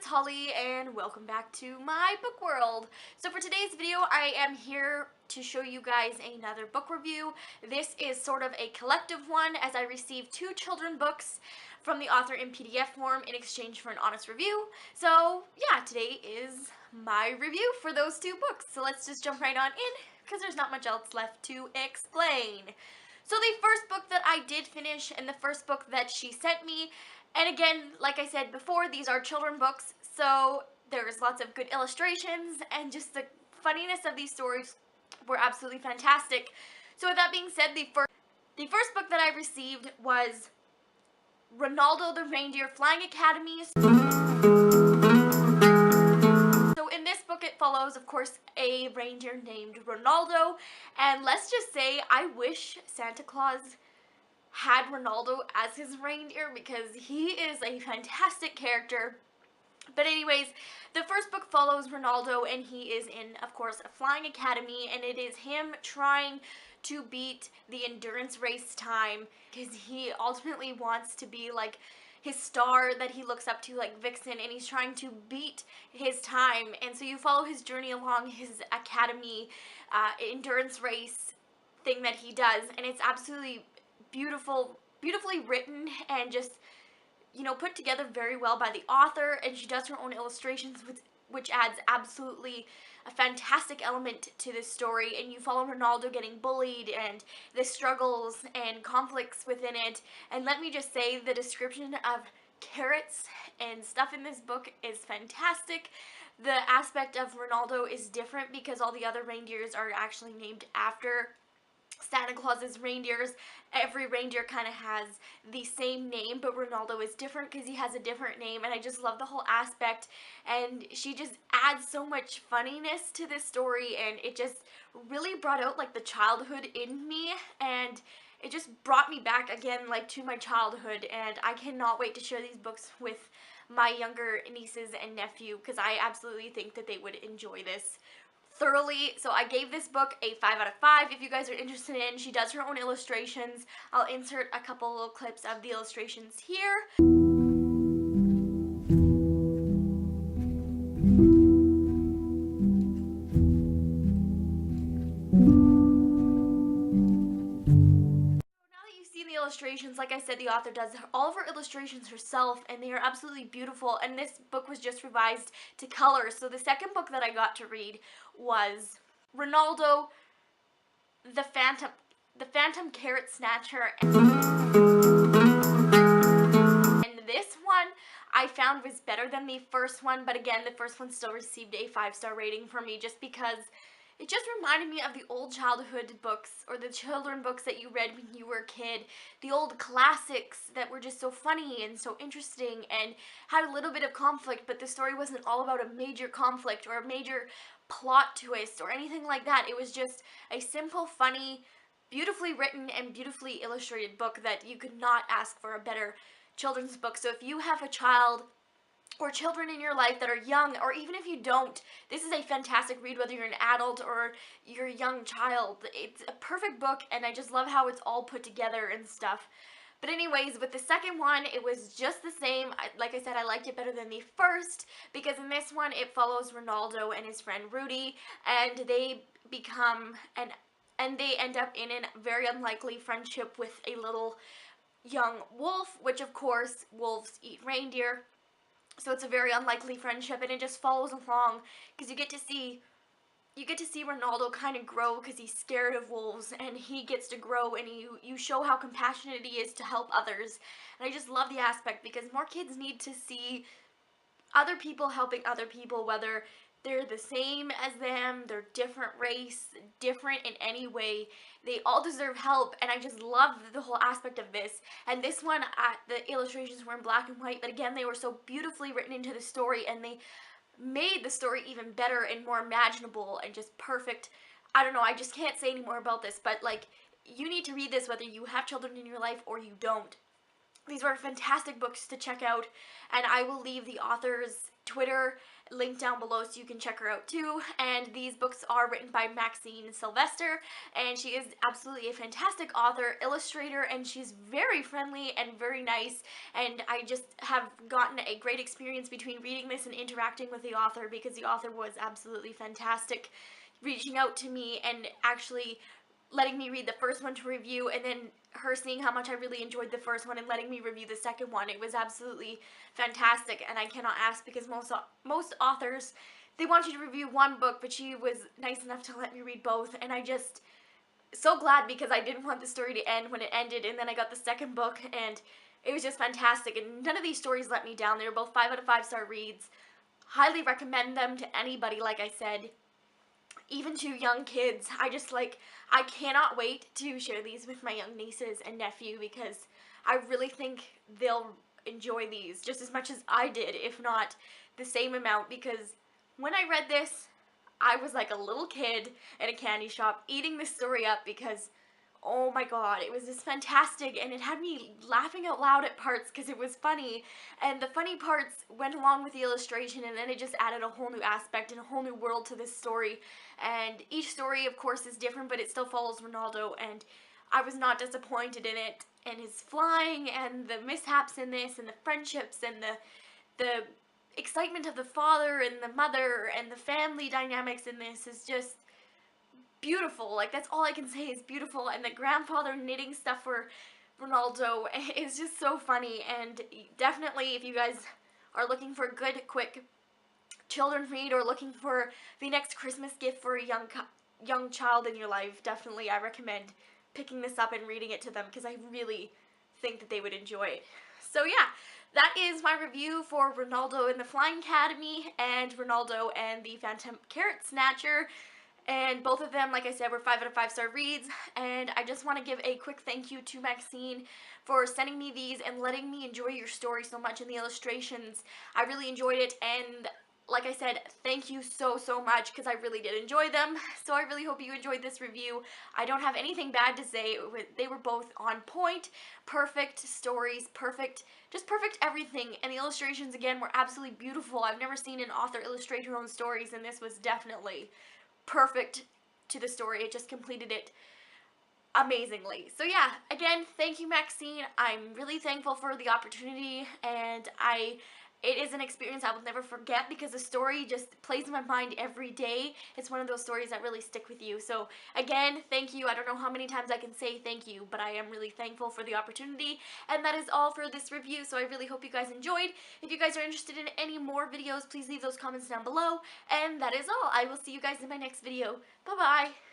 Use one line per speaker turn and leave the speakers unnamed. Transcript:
it's Holly and welcome back to my book world. So for today's video, I am here to show you guys another book review. This is sort of a collective one as I received two children books from the author in PDF form in exchange for an honest review. So yeah, today is my review for those two books. So let's just jump right on in because there's not much else left to explain. So the first book that I did finish and the first book that she sent me, and again, like I said before, these are children books, so there's lots of good illustrations and just the funniness of these stories were absolutely fantastic. So with that being said, the first book that I received was Ronaldo The Reindeer Flying Academy. So in this book it follows, of course, a reindeer named Ronaldo, and let's just say I wish Santa Claus had Ronaldo as his reindeer because he is a fantastic character. But anyways, the first book follows Ronaldo and he is in, of course, a flying academy, and it is him trying to beat the endurance race time because he ultimately wants to be like his star that he looks up to, like Vixen, and he's trying to beat his time. And so you follow his journey along his academy endurance race thing that he does, and it's absolutely beautifully written and just, you know, put together very well by the author, and she does her own illustrations, which adds absolutely a fantastic element to this story. And you follow Ronaldo getting bullied and the struggles and conflicts within it. And let me just say, the description of carrots and stuff in this book is fantastic. The aspect of Ronaldo is different because all the other reindeers are actually named after Santa Claus's reindeers. Every reindeer kind of has the same name, but Ronaldo is different because he has a different name, and I just love the whole aspect, and she just adds so much funniness to this story, and it just really brought out like the childhood in me, and it just brought me back again like to my childhood, and I cannot wait to share these books with my younger nieces and nephew because I absolutely think that they would enjoy this thoroughly. So I gave this book a 5 out of 5 if you guys are interested in. She does her own illustrations. I'll insert a couple little clips of the illustrations here. The illustrations, like I said, the author does all of her illustrations herself, and they are absolutely beautiful, and this book was just revised to color. So the second book that I got to read was Ronaldo The Phantom Carrot Snatcher, and this one I found was better than the first one, but again, the first one still received a 5-star rating from me just because it just reminded me of the old childhood books, or the children books that you read when you were a kid. The old classics that were just so funny and so interesting and had a little bit of conflict, but the story wasn't all about a major conflict or a major plot twist or anything like that. It was just a simple, funny, beautifully written and beautifully illustrated book that you could not ask for a better children's book. So if you have a child or children in your life that are young, or even if you don't, this is a fantastic read whether you're an adult or you're a young child. It's a perfect book, and I just love how it's all put together and stuff. But anyways, with the second one, it was just the same. Like I said, I liked it better than the first because in this one, it follows Ronaldo and his friend Rudy, and they they end up in a very unlikely friendship with a little young wolf, which of course, wolves eat reindeer. So it's a very unlikely friendship, and it just follows along because you get to see Ronaldo kind of grow because he's scared of wolves, and he gets to grow, and you show how compassionate he is to help others. And I just love the aspect because more kids need to see other people helping other people, whether they're the same as them, they're different race, different in any way. They all deserve help, and I just love the whole aspect of this. And this one, the illustrations were in black and white, but again, they were so beautifully written into the story, and they made the story even better and more imaginable and just perfect. I don't know, I just can't say any more about this, but like, you need to read this whether you have children in your life or you don't. These were fantastic books to check out, and I will leave the author's Twitter link down below so you can check her out too. And these books are written by Maxine Sylvester, and she is absolutely a fantastic author, illustrator, and she's very friendly and very nice, and I just have gotten a great experience between reading this and interacting with the author, because the author was absolutely fantastic, reaching out to me and actually letting me read the first one to review, and then her seeing how much I really enjoyed the first one and letting me review the second one. It was absolutely fantastic, and I cannot ask, because most authors, they want you to review one book, but she was nice enough to let me read both, and I just so glad, because I didn't want the story to end when it ended, and then I got the second book, and it was just fantastic, and none of these stories let me down. They were both 5 out of 5 star reads. Highly recommend them to anybody, like I said, even to young kids. I cannot wait to share these with my young nieces and nephew, because I really think they'll enjoy these just as much as I did, if not the same amount, because when I read this, I was like a little kid in a candy shop eating this story up, because oh my god, it was just fantastic, and it had me laughing out loud at parts because it was funny, and the funny parts went along with the illustration, and then it just added a whole new aspect and a whole new world to this story. And each story, of course, is different, but it still follows Ronaldo, and I was not disappointed in it, and his flying, and the mishaps in this, and the friendships, and the excitement of the father and the mother, and the family dynamics in this is just beautiful. Like, that's all I can say is beautiful. And the grandfather knitting stuff for Ronaldo is just so funny. And definitely, if you guys are looking for a good, quick children's read, or looking for the next Christmas gift for a young child in your life, definitely I recommend picking this up and reading it to them, because I really think that they would enjoy it. So yeah, that is my review for Ronaldo and the Flying Academy and Ronaldo and the Phantom Snatcher. And both of them, like I said, were 5 out of 5 star reads. And I just want to give a quick thank you to Maxine for sending me these and letting me enjoy your story so much in the illustrations. I really enjoyed it, and like I said, thank you so much, because I really did enjoy them. So I really hope you enjoyed this review. I don't have anything bad to say. They were both on point, perfect stories, just perfect everything. And the illustrations, again, were absolutely beautiful. I've never seen an author illustrate her own stories, and this was definitely perfect to the story. It just completed it amazingly. So yeah, again, thank you, Maxine. I'm really thankful for the opportunity, and it is an experience I will never forget, because the story just plays in my mind every day. It's one of those stories that really stick with you. So again, thank you. I don't know how many times I can say thank you, but I am really thankful for the opportunity. And that is all for this review, so I really hope you guys enjoyed. If you guys are interested in any more videos, please leave those comments down below. And that is all. I will see you guys in my next video. Bye-bye.